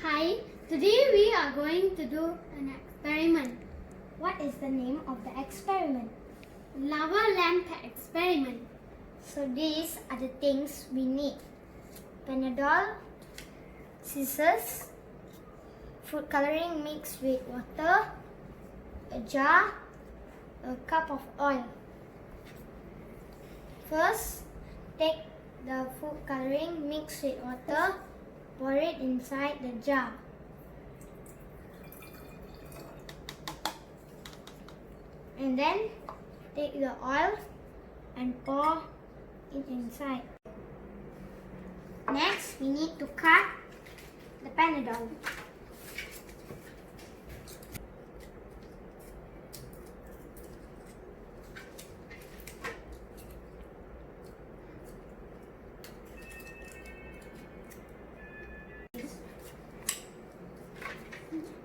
Hi, today we are going to do an experiment. What is the name of the experiment? Lava lamp experiment. So these are the things we need. Panadol, scissors, food coloring mixed with water, a jar, a cup of oil. First, take the food coloring mixed with water, pour it inside the jar. And then take the oil and pour it inside. Next, we need to cut the Panadol.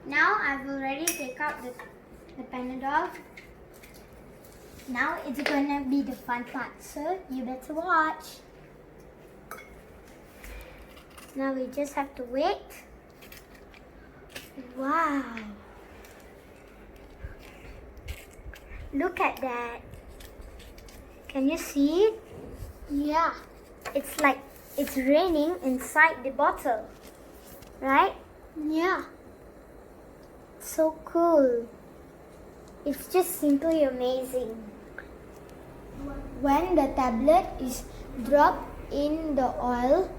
Now I've already taken out the Panadol. Now it's gonna be the fun part, so you better watch. Now we just have to wait. Wow! Look at that. Can you see it? Yeah. It's like it's raining inside the bottle, right? Yeah. So cool. It's just simply amazing. When the tablet is dropped in the oil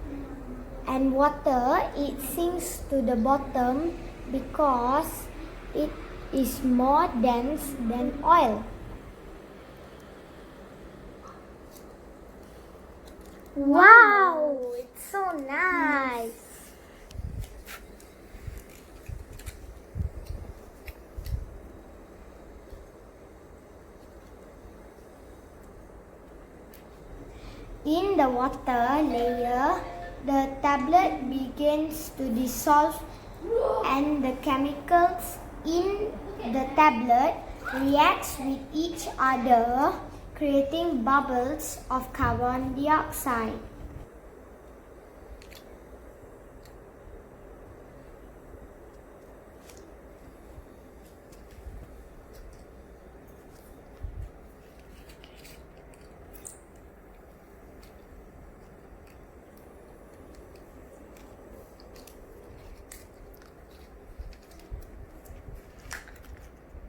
and water, it sinks to the bottom because it is more dense than oil. Wow, it's so nice. In the water layer, the tablet begins to dissolve and the chemicals in the tablet reacts with each other, creating bubbles of carbon dioxide.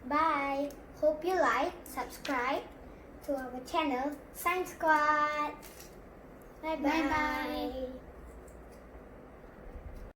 Bye. Hope you like, subscribe to our channel, Science Squad. Bye bye. Bye bye.